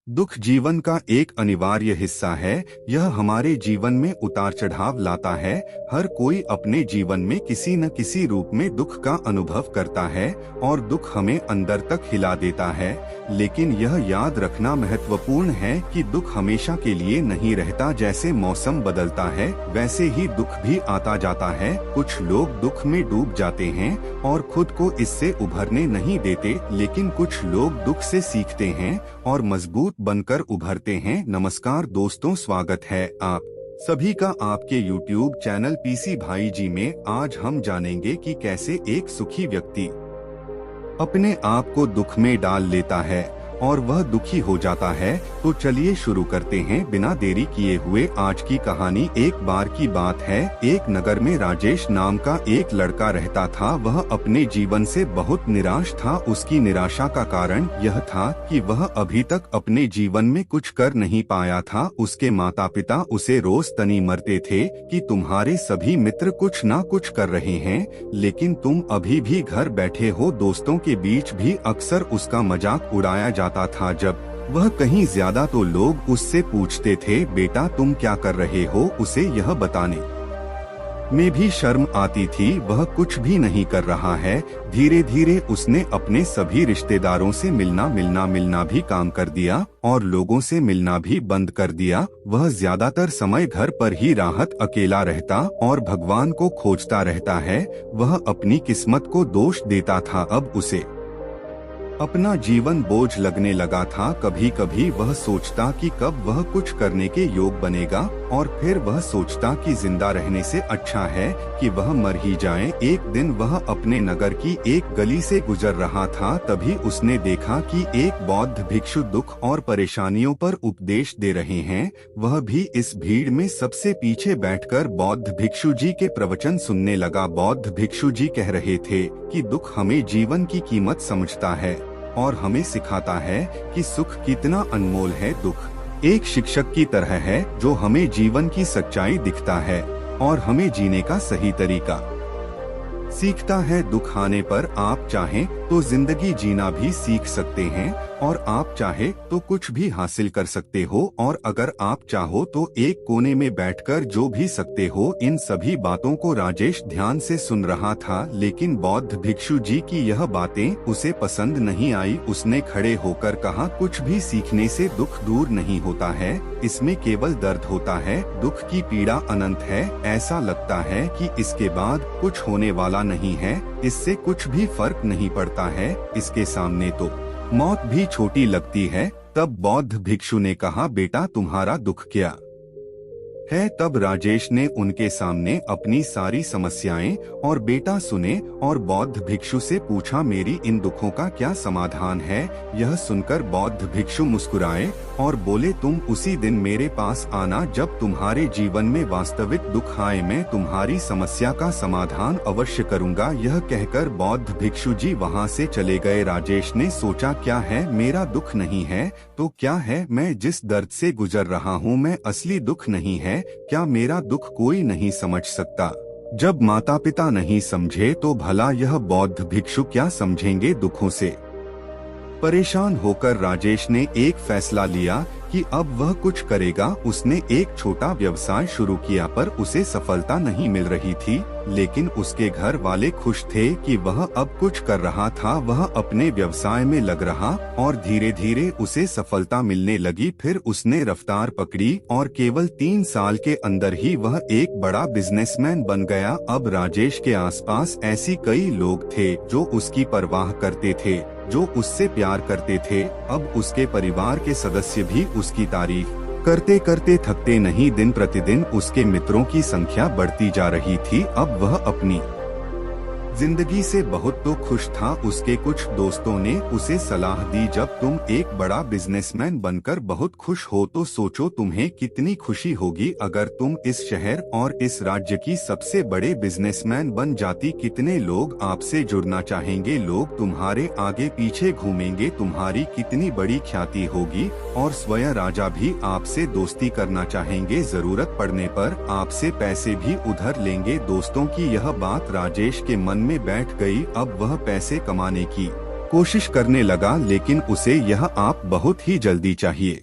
दुख जीवन का एक अनिवार्य हिस्सा है। यह हमारे जीवन में उतार चढ़ाव लाता है। हर कोई अपने जीवन में किसी न किसी रूप में दुख का अनुभव करता है और दुख हमें अंदर तक हिला देता है। लेकिन यह याद रखना महत्वपूर्ण है कि दुख हमेशा के लिए नहीं रहता। जैसे मौसम बदलता है वैसे ही दुख भी आता जाता है। कुछ लोग दुख में डूब जाते हैं और खुद को इससे उभरने नहीं देते, लेकिन कुछ लोग दुख से सीखते हैं और मजबूत बनकर उभरते हैं। नमस्कार दोस्तों, स्वागत है आप सभी का आपके YouTube चैनल पीसी भाई जी में। आज हम जानेंगे कि कैसे एक सुखी व्यक्ति अपने आप को दुख में डाल लेता है और वह दुखी हो जाता है। तो चलिए शुरू करते हैं बिना देरी किए हुए आज की कहानी। एक बार की बात है, एक नगर में राजेश नाम का एक लड़का रहता था। वह अपने जीवन से बहुत निराश था। उसकी निराशा का कारण यह था कि वह अभी तक अपने जीवन में कुछ कर नहीं पाया था। उसके माता पिता उसे रोज तनी मरते थे कि तुम्हारे सभी मित्र कुछ ना कुछ कर रहे हैं, लेकिन तुम अभी भी घर बैठे हो। दोस्तों के बीच भी अक्सर उसका मजाक उड़ाया जाता था। जब वह कहीं ज्यादा तो लोग उससे पूछते थे, बेटा तुम क्या कर रहे हो? उसे यह बताने में भी शर्म आती थी। वह कुछ भी नहीं कर रहा है। धीरे धीरे उसने अपने सभी रिश्तेदारों से मिलना भी काम कर दिया और लोगों से मिलना भी बंद कर दिया। वह ज्यादातर समय घर पर ही राहत अकेला रहता और भगवान को खोजता रहता है। वह अपनी किस्मत को दोष देता था। अब उसे अपना जीवन बोझ लगने लगा था। कभी कभी वह सोचता कि कब वह कुछ करने के योग बनेगा और फिर वह सोचता कि जिंदा रहने से अच्छा है कि वह मर ही जाए। एक दिन वह अपने नगर की एक गली से गुजर रहा था। तभी उसने देखा कि एक बौद्ध भिक्षु दुख और परेशानियों पर उपदेश दे रहे हैं। वह भी इस भीड़ में सबसे पीछे बैठकर बौद्ध भिक्षु जी के प्रवचन सुनने लगा। बौद्ध भिक्षु जी कह रहे थे कि दुख हमें जीवन की कीमत समझता है और हमें सिखाता है कि सुख कितना अनमोल है। दुख एक शिक्षक की तरह है जो हमें जीवन की सच्चाई दिखता है और हमें जीने का सही तरीका सीखता है। दुख आने पर आप चाहें तो जिंदगी जीना भी सीख सकते हैं और आप चाहे तो कुछ भी हासिल कर सकते हो, और अगर आप चाहो तो एक कोने में बैठकर जो भी सकते हो। इन सभी बातों को राजेश ध्यान से सुन रहा था, लेकिन बौद्ध भिक्षु जी की यह बातें उसे पसंद नहीं आई। उसने खड़े होकर कहा, कुछ भी सीखने से दुख दूर नहीं होता है, इसमें केवल दर्द होता है। दुख की पीड़ा अनंत है। ऐसा लगता है कि इसके बाद कुछ होने वाला नहीं है, इससे कुछ भी फर्क नहीं पड़ता है, इसके सामने तो मौत भी छोटी लगती है। तब बौद्ध भिक्षु ने कहा, बेटा तुम्हारा दुख क्या है? तब राजेश ने उनके सामने अपनी सारी समस्याएं और बेटा सुने और बौद्ध भिक्षु से पूछा, मेरी इन दुखों का क्या समाधान है? यह सुनकर बौद्ध भिक्षु मुस्कुराए और बोले, तुम उसी दिन मेरे पास आना जब तुम्हारे जीवन में वास्तविक दुख आए। मैं तुम्हारी समस्या का समाधान अवश्य करूंगा। यह कहकर बौद्ध भिक्षु जी वहां से चले गए। राजेश ने सोचा, क्या है, मेरा दुख नहीं है तो क्या है? मैं जिस दर्द से गुजर रहा हूँ मैं असली दुख नहीं है। क्या मेरा दुख कोई नहीं समझ सकता? जब माता पिता नहीं समझे तो भला यह बौद्ध भिक्षु क्या समझेंगे? दुखों से परेशान होकर राजेश ने एक फैसला लिया कि अब वह कुछ करेगा। उसने एक छोटा व्यवसाय शुरू किया, पर उसे सफलता नहीं मिल रही थी, लेकिन उसके घर वाले खुश थे कि वह अब कुछ कर रहा था। वह अपने व्यवसाय में लग रहा और धीरे धीरे उसे सफलता मिलने लगी। फिर उसने रफ्तार पकड़ी और केवल 3 साल के अंदर ही वह एक बड़ा बिजनेसमैन बन गया। अब राजेश के आसपास ऐसी कई लोग थे जो उसकी परवाह करते थे, जो उससे प्यार करते थे। अब उसके परिवार के सदस्य भी उसकी तारीफ करते करते थकते नहीं। दिन प्रतिदिन उसके मित्रों की संख्या बढ़ती जा रही थी। अब वह अपनी जिंदगी से बहुत तो खुश था। उसके कुछ दोस्तों ने उसे सलाह दी, जब तुम एक बड़ा बिजनेसमैन बनकर बहुत खुश हो तो सोचो तुम्हें कितनी खुशी होगी अगर तुम इस शहर और इस राज्य की सबसे बड़े बिजनेसमैन बन जाती। कितने लोग आपसे जुड़ना चाहेंगे, लोग तुम्हारे आगे पीछे घूमेंगे, तुम्हारी कितनी बड़ी ख्याति होगी और स्वयं राजा भी आपसे दोस्ती करना चाहेंगे। जरूरत पड़ने पर आपसे पैसे भी उधार लेंगे। दोस्तों की यह बात राजेश के मन में बैठ गई। अब वह पैसे कमाने की कोशिश करने लगा, लेकिन उसे यह आप बहुत ही जल्दी चाहिए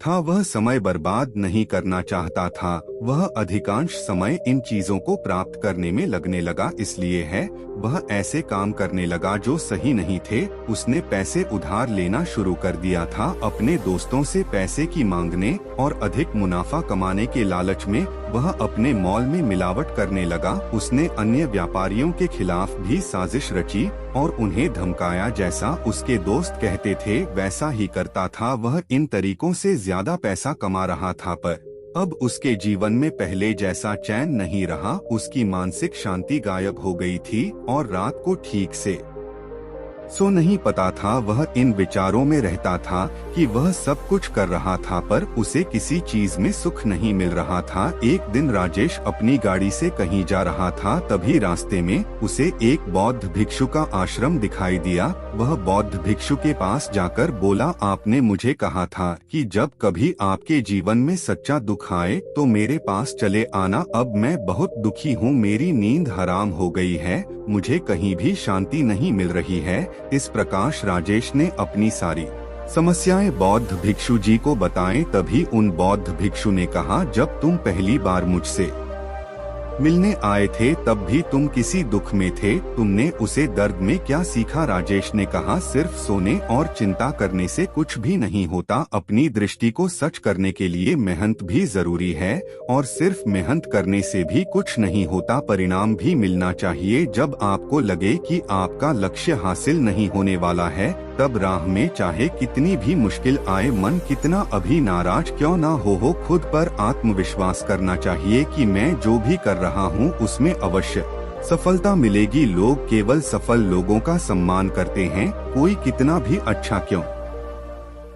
था। वह समय बर्बाद नहीं करना चाहता था। वह अधिकांश समय इन चीजों को प्राप्त करने में लगने लगा। इसलिए है वह ऐसे काम करने लगा जो सही नहीं थे। उसने पैसे उधार लेना शुरू कर दिया था, अपने दोस्तों से पैसे की मांगने और अधिक मुनाफा कमाने के लालच में वह अपने मॉल में मिलावट करने लगा। उसने अन्य व्यापारियों के खिलाफ भी साजिश रची और उन्हें धमकाया। जैसा उसके दोस्त कहते थे वैसा ही करता था। वह इन तरीकों से ज्यादा पैसा कमा रहा था, पर अब उसके जीवन में पहले जैसा चैन नहीं रहा। उसकी मानसिक शांति गायब हो गई थी और रात को ठीक से सो नहीं पता था। वह इन विचारों में रहता था कि वह सब कुछ कर रहा था, पर उसे किसी चीज में सुख नहीं मिल रहा था। एक दिन राजेश अपनी गाड़ी से कहीं जा रहा था, तभी रास्ते में उसे एक बौद्ध भिक्षु का आश्रम दिखाई दिया। वह बौद्ध भिक्षु के पास जाकर बोला, आपने मुझे कहा था कि जब कभी आपके जीवन में सच्चा दुख आए तो मेरे पास चले आना। अब मैं बहुत दुखी हूँ, मेरी नींद हराम हो गई है, मुझे कहीं भी शांति नहीं मिल रही है। इस प्रकाश राजेश ने अपनी सारी समस्याएं बौद्ध भिक्षु जी को बताएं। तभी उन बौद्ध भिक्षु ने कहा, जब तुम पहली बार मुझसे मिलने आए थे तब भी तुम किसी दुख में थे, तुमने उसे दर्द में क्या सीखा? राजेश ने कहा, सिर्फ सोने और चिंता करने से कुछ भी नहीं होता। अपनी दृष्टि को सच करने के लिए मेहनत भी जरूरी है और सिर्फ मेहनत करने से भी कुछ नहीं होता, परिणाम भी मिलना चाहिए। जब आपको लगे कि आपका लक्ष्य हासिल नहीं होने वाला है, तब राह में चाहे कितनी भी मुश्किल आए, मन कितना अभी नाराज क्यों ना हो, खुद पर आत्मविश्वास करना चाहिए कि मैं जो भी कर रहा हूँ उसमें अवश्य सफलता मिलेगी। लोग केवल सफल लोगों का सम्मान करते हैं, कोई कितना भी अच्छा क्यों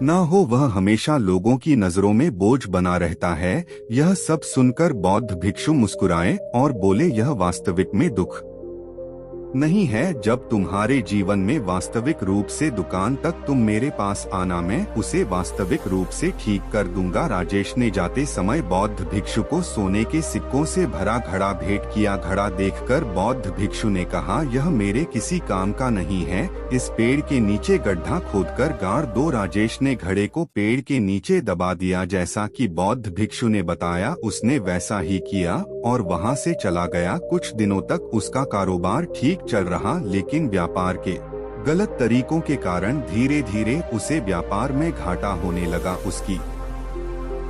ना हो वह हमेशा लोगों की नजरों में बोझ बना रहता है। यह सब सुनकर बौद्ध भिक्षु मुस्कुराए और बोले, यह वास्तविक में दुख नहीं है। जब तुम्हारे जीवन में वास्तविक रूप से दुकान तक तुम मेरे पास आना, मैं उसे वास्तविक रूप से ठीक कर दूंगा। राजेश ने जाते समय बौद्ध भिक्षु को सोने के सिक्कों से भरा घड़ा भेंट किया। घड़ा देखकर बौद्ध भिक्षु ने कहा, यह मेरे किसी काम का नहीं है, इस पेड़ के नीचे गड्ढा खोदकर गाड़ दो। राजेश ने घड़े को पेड़ के नीचे दबा दिया। जैसा कि बौद्ध भिक्षु ने बताया उसने वैसा ही किया और वहां से चला गया। कुछ दिनों तक उसका कारोबार ठीक चल रहा, लेकिन व्यापार के गलत तरीकों के कारण धीरे धीरे उसे व्यापार में घाटा होने लगा। उसकी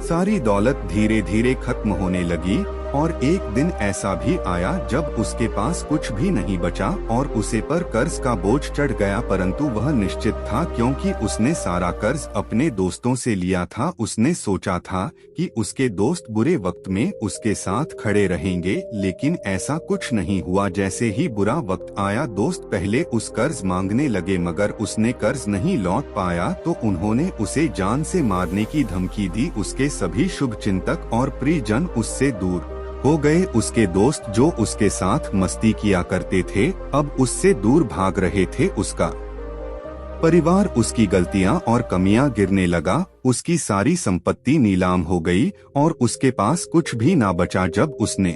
सारी दौलत धीरे धीरे खत्म होने लगी और एक दिन ऐसा भी आया जब उसके पास कुछ भी नहीं बचा और उसे पर कर्ज का बोझ चढ़ गया, परंतु वह निश्चित था क्योंकि उसने सारा कर्ज अपने दोस्तों से लिया था। उसने सोचा था कि उसके दोस्त बुरे वक्त में उसके साथ खड़े रहेंगे, लेकिन ऐसा कुछ नहीं हुआ। जैसे ही बुरा वक्त आया, दोस्त पहले उस कर्ज मांगने लगे, मगर उसने कर्ज नहीं लौट पाया तो उन्होंने उसे जान से मारने की धमकी दी। उसके सभी शुभचिंतक और प्रियजन उससे दूर हो गए। उसके दोस्त जो उसके साथ मस्ती किया करते थे, अब उससे दूर भाग रहे थे। उसका परिवार उसकी गलतियां और कमियां गिरने लगा। उसकी सारी संपत्ति नीलाम हो गई और उसके पास कुछ भी ना बचा। जब उसने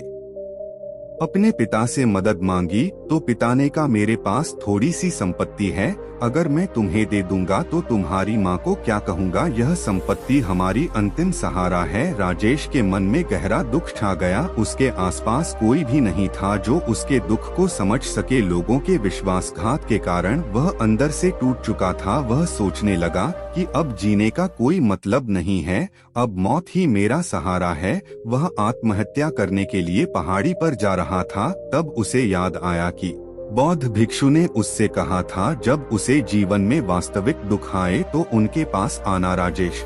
अपने पिता से मदद मांगी तो पिता ने कहा, मेरे पास थोड़ी सी संपत्ति है, अगर मैं तुम्हें दे दूंगा तो तुम्हारी माँ को क्या कहूँगा? यह संपत्ति हमारी अंतिम सहारा है। राजेश के मन में गहरा दुख छा गया। उसके आसपास कोई भी नहीं था जो उसके दुख को समझ सके। लोगों के विश्वासघात के कारण वह अंदर से टूट चुका था। वह सोचने लगा कि अब जीने का कोई मतलब नहीं है, अब मौत ही मेरा सहारा है। वह आत्महत्या करने के लिए पहाड़ी पर जा रहा था, तब उसे याद आया कि बौद्ध भिक्षु ने उससे कहा था, जब उसे जीवन में वास्तविक दुख आए तो उनके पास आना। राजेश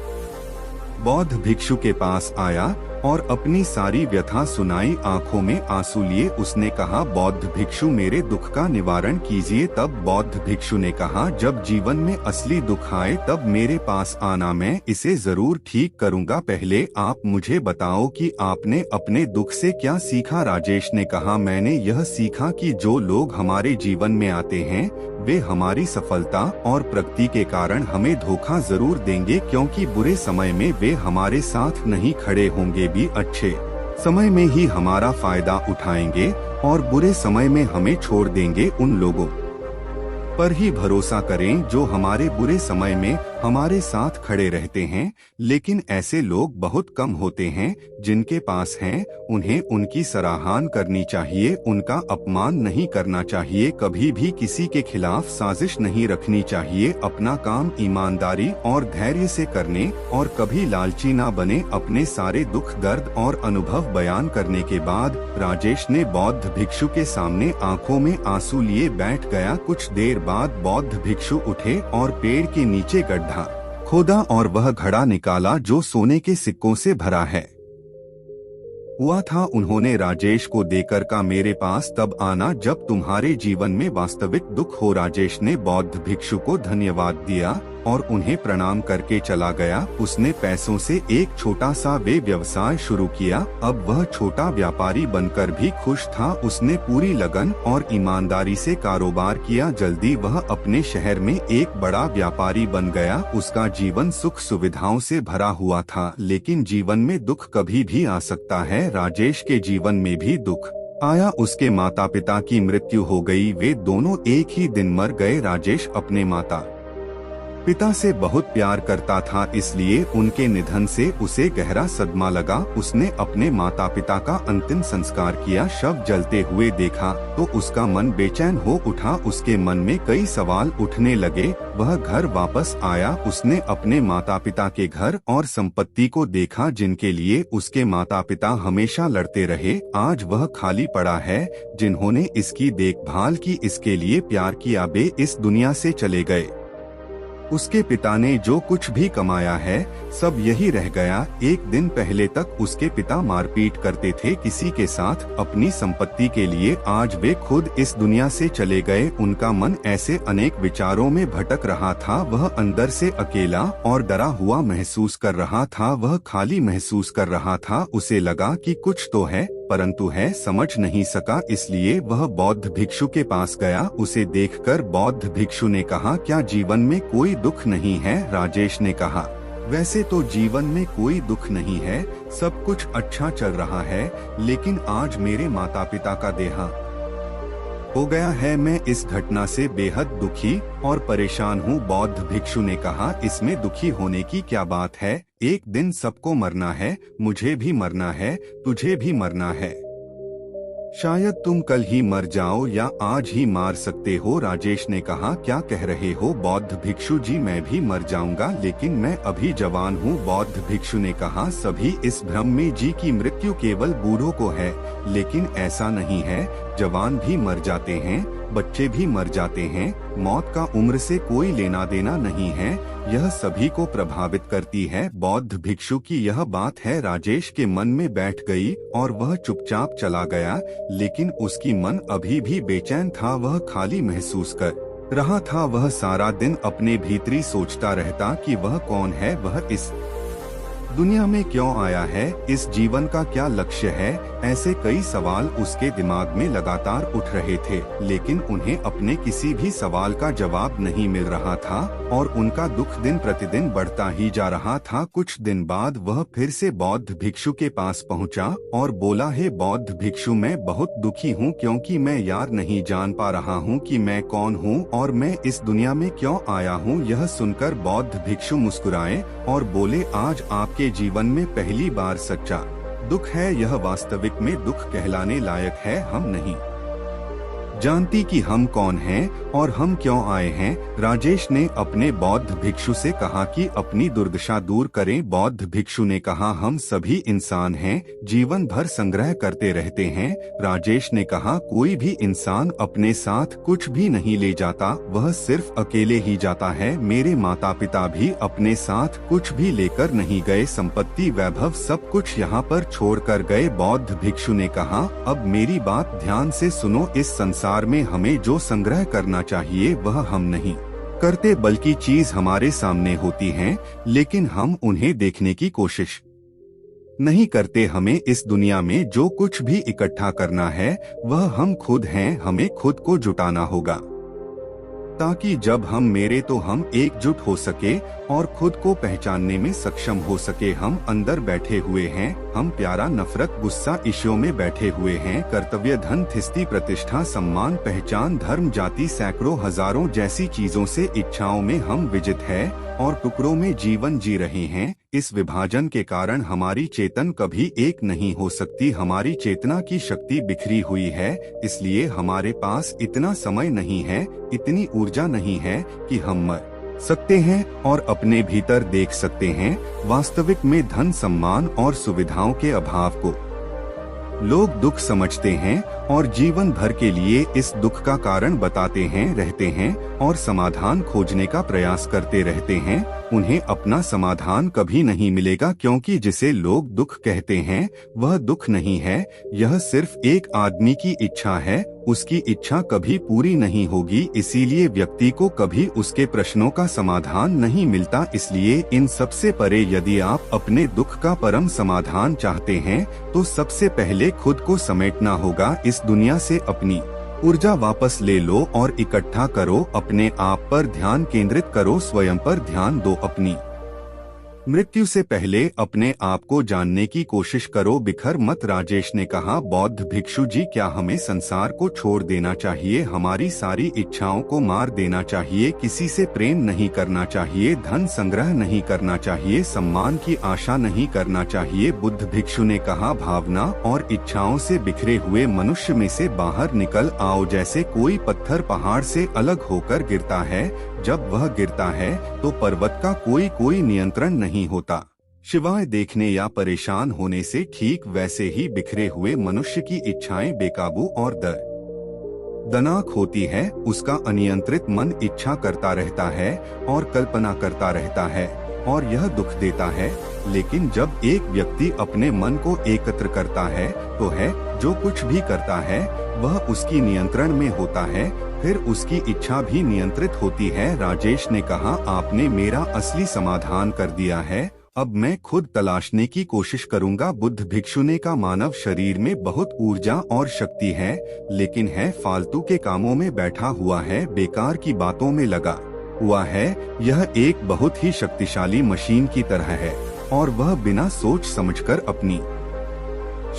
बौद्ध भिक्षु के पास आया और अपनी सारी व्यथा सुनाई। आंखों में आंसू लिए उसने कहा, बौद्ध भिक्षु मेरे दुख का निवारण कीजिए। तब बौद्ध भिक्षु ने कहा, जब जीवन में असली दुख आए तब मेरे पास आना, मैं इसे जरूर ठीक करूंगा। पहले आप मुझे बताओ कि आपने अपने दुख से क्या सीखा? राजेश ने कहा, मैंने यह सीखा कि जो लोग हमारे जीवन में आते हैं वे हमारी सफलता और प्रगति के कारण हमें धोखा जरूर देंगे, क्योंकि बुरे समय में वे हमारे साथ नहीं खड़े होंगे, भी अच्छे समय में ही हमारा फायदा उठाएंगे और बुरे समय में हमें छोड़ देंगे। उन लोगों पर ही भरोसा करें जो हमारे बुरे समय में हमारे साथ खड़े रहते हैं। लेकिन ऐसे लोग बहुत कम होते हैं जिनके पास हैं। उन्हें उनकी सराहना करनी चाहिए, उनका अपमान नहीं करना चाहिए, कभी भी किसी के खिलाफ साजिश नहीं रखनी चाहिए, अपना काम ईमानदारी और धैर्य से करने और कभी लालची ना बने। अपने सारे दुख दर्द और अनुभव बयान करने के बाद राजेश ने बौद्ध भिक्षु के सामने आंखों में आंसू लिए बैठ गया। कुछ देर बाद बौद्ध भिक्षु उठे और पेड़ के नीचे गड्ढा खोदा और वह घड़ा निकाला जो सोने के सिक्कों से भरा है हुआ था। उन्होंने राजेश को देकर कहा, मेरे पास तब आना जब तुम्हारे जीवन में वास्तविक दुख हो। राजेश ने बौद्ध भिक्षु को धन्यवाद दिया और उन्हें प्रणाम करके चला गया। उसने पैसों से एक छोटा सा व्यवसाय शुरू किया। अब वह छोटा व्यापारी बनकर भी खुश था। उसने पूरी लगन और ईमानदारी से कारोबार किया। जल्दी वह अपने शहर में एक बड़ा व्यापारी बन गया। उसका जीवन सुख सुविधाओं से भरा हुआ था, लेकिन जीवन में दुख कभी भी आ सकता है। राजेश के जीवन में भी दुख आया। उसके माता पिता की मृत्यु हो गई। वे दोनों एक ही दिन मर गए। राजेश अपने माता पिता से बहुत प्यार करता था, इसलिए उनके निधन से उसे गहरा सदमा लगा। उसने अपने माता पिता का अंतिम संस्कार किया। शव जलते हुए देखा तो उसका मन बेचैन हो उठा। उसके मन में कई सवाल उठने लगे। वह घर वापस आया। उसने अपने माता पिता के घर और संपत्ति को देखा जिनके लिए उसके माता पिता हमेशा लड़ते रहे। आज वह खाली पड़ा है। जिन्होंने इसकी देखभाल की, इसके लिए प्यार किया, वे इस दुनिया से चले गए। उसके पिता ने जो कुछ भी कमाया है सब यही रह गया। एक दिन पहले तक उसके पिता मारपीट करते थे किसी के साथ अपनी संपत्ति के लिए। आज वे खुद इस दुनिया से चले गए। उनका मन ऐसे अनेक विचारों में भटक रहा था। वह अंदर से अकेला और डरा हुआ महसूस कर रहा था। वह खाली महसूस कर रहा था। उसे लगा कि कुछ तो है परंतु है समझ नहीं सका, इसलिए वह बौद्ध भिक्षु के पास गया। उसे देखकर बौद्ध भिक्षु ने कहा, क्या जीवन में कोई दुख नहीं है? राजेश ने कहा, वैसे तो जीवन में कोई दुख नहीं है, सब कुछ अच्छा चल रहा है, लेकिन आज मेरे माता पिता का देहांत हो गया है। मैं इस घटना से बेहद दुखी और परेशान हूँ। बौद्ध भिक्षु ने कहा, इसमें दुखी होने की क्या बात है? एक दिन सबको मरना है, मुझे भी मरना है, तुझे भी मरना है। शायद तुम कल ही मर जाओ या आज ही मार सकते हो। राजेश ने कहा, क्या कह रहे हो? बौद्ध भिक्षु जी, मैं भी मर जाऊंगा, लेकिन मैं अभी जवान हूँ। बौद्ध भिक्षु ने कहा, सभी इस भ्रम में जी की मृत्यु केवल बूढ़ों को है, लेकिन ऐसा नहीं है। जवान भी मर जाते हैं, बच्चे भी मर जाते हैं। मौत का उम्र से कोई लेना देना नहीं है, यह सभी को प्रभावित करती है। बौद्ध भिक्षु की यह बात है राजेश के मन में बैठ गई और वह चुपचाप चला गया, लेकिन उसकी मन अभी भी बेचैन था। वह खाली महसूस कर रहा था। वह सारा दिन अपने भीतरी सोचता रहता कि वह कौन है, वह इस दुनिया में क्यों आया है, इस जीवन का क्या लक्ष्य है। ऐसे कई सवाल उसके दिमाग में लगातार उठ रहे थे, लेकिन उन्हें अपने किसी भी सवाल का जवाब नहीं मिल रहा था और उनका दुख दिन प्रतिदिन बढ़ता ही जा रहा था। कुछ दिन बाद वह फिर से बौद्ध भिक्षु के पास पहुंचा और बोला, हे बौद्ध भिक्षु, मैं बहुत दुखी हूँ क्योंकि मैं यार नहीं जान पा रहा हूँ कि मैं कौन हूँ और मैं इस दुनिया में क्यों आया हूँ। यह सुनकर बौद्ध भिक्षु मुस्कुराए और बोले, आज आपके जीवन में पहली बार सच्चा दुख है। यह वास्तविक में दुख कहलाने लायक है। हम नहीं जानती कि हम कौन हैं और हम क्यों आए हैं। राजेश ने अपने बौद्ध भिक्षु से कहा कि अपनी दुर्दशा दूर करें। बौद्ध भिक्षु ने कहा, हम सभी इंसान हैं, जीवन भर संग्रह करते रहते हैं। राजेश ने कहा, कोई भी इंसान अपने साथ कुछ भी नहीं ले जाता, वह सिर्फ अकेले ही जाता है। मेरे माता पिता भी अपने साथ कुछ भी लेकर नहीं गए, संपत्ति वैभव सब कुछ यहाँ पर छोड़ कर गए। बौद्ध भिक्षु ने कहा, अब मेरी बात ध्यान से सुनो, इस संसार में हमें जो संग्रह करना चाहिए वह हम नहीं करते, बल्कि चीज हमारे सामने होती हैं, लेकिन हम उन्हें देखने की कोशिश नहीं करते। हमें इस दुनिया में जो कुछ भी इकट्ठा करना है वह हम खुद हैं। हमें खुद को जुटाना होगा ताकि जब हम मेरे तो हम एकजुट हो सके और खुद को पहचानने में सक्षम हो सके। हम अंदर बैठे हुए हैं, हम प्यारा, नफरत, गुस्सा, इश्यों में बैठे हुए हैं। कर्तव्य, धन, थिस्ती, प्रतिष्ठा, सम्मान, पहचान, धर्म, जाति, सैकड़ों हजारों जैसी चीजों से इच्छाओं में हम विजित हैं और टुकड़ों में जीवन जी रहे हैं। इस विभाजन के कारण हमारी चेतन कभी एक नहीं हो सकती। हमारी चेतना की शक्ति बिखरी हुई है, इसलिए हमारे पास इतना समय नहीं है, इतनी ऊर्जा नहीं है कि हम मर सकते हैं और अपने भीतर देख सकते हैं। वास्तविक में धन, सम्मान और सुविधाओं के अभाव को लोग दुख समझते हैं और जीवन भर के लिए इस दुख का कारण बताते हैं, रहते हैं और समाधान खोजने का प्रयास करते रहते हैं। उन्हें अपना समाधान कभी नहीं मिलेगा, क्योंकि जिसे लोग दुख कहते हैं वह दुख नहीं है, यह सिर्फ एक आदमी की इच्छा है। उसकी इच्छा कभी पूरी नहीं होगी, इसीलिए व्यक्ति को कभी उसके प्रश्नों का समाधान नहीं मिलता। इसलिए इन सबसे परे यदि आप अपने दुख का परम समाधान चाहते हैं तो सबसे पहले खुद को समेटना होगा। इस दुनिया से अपनी ऊर्जा वापस ले लो और इकट्ठा करो। अपने आप पर ध्यान केंद्रित करो, स्वयं पर ध्यान दो। अपनी मृत्यु से पहले अपने आप को जानने की कोशिश करो, बिखर मत। राजेश ने कहा, बौद्ध भिक्षु जी, क्या हमें संसार को छोड़ देना चाहिए? हमारी सारी इच्छाओं को मार देना चाहिए? किसी से प्रेम नहीं करना चाहिए? धन संग्रह नहीं करना चाहिए? सम्मान की आशा नहीं करना चाहिए? बुद्ध भिक्षु ने कहा, भावना और इच्छाओं से बिखरे हुए मनुष्य में से बाहर निकल आओ। जैसे कोई पत्थर पहाड़ से अलग होकर गिरता है, जब वह गिरता है तो पर्वत का कोई नियंत्रण नहीं होता, शिवाय देखने या परेशान होने से। ठीक वैसे ही बिखरे हुए मनुष्य की इच्छाएं बेकाबू और दर्दनाक होती है। उसका अनियंत्रित मन इच्छा करता रहता है और कल्पना करता रहता है और यह दुख देता है। लेकिन जब एक व्यक्ति अपने मन को एकत्र करता है तो है जो कुछ भी करता है वह उसकी नियंत्रण में होता है, फिर उसकी इच्छा भी नियंत्रित होती है। राजेश ने कहा, आपने मेरा असली समाधान कर दिया है, अब मैं खुद तलाशने की कोशिश करूंगा। बुद्ध भिक्षु ने कहा, मानव शरीर में बहुत ऊर्जा और शक्ति है, लेकिन है फालतू के कामों में बैठा हुआ है, बेकार की बातों में लगा हुआ है। यह एक बहुत ही शक्तिशाली मशीन की तरह है और वह बिना सोच समझकर अपनी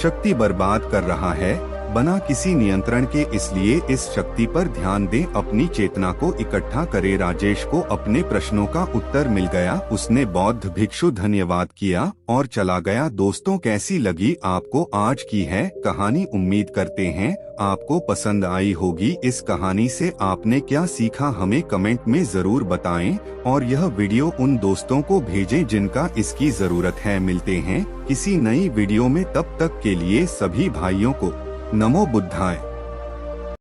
शक्ति बर्बाद कर रहा है, बना किसी नियंत्रण के। इसलिए इस शक्ति पर ध्यान दें, अपनी चेतना को इकट्ठा करें। राजेश को अपने प्रश्नों का उत्तर मिल गया। उसने बौद्ध भिक्षु धन्यवाद किया और चला गया। दोस्तों, कैसी लगी आपको आज की है कहानी? उम्मीद करते हैं आपको पसंद आई होगी। इस कहानी से आपने क्या सीखा हमें कमेंट में जरूर बताएं और यह वीडियो उन दोस्तों को भेजें जिनका इसकी जरूरत है। मिलते हैं किसी नई वीडियो में, तब तक के लिए सभी भाइयों को नमो बुद्धाय।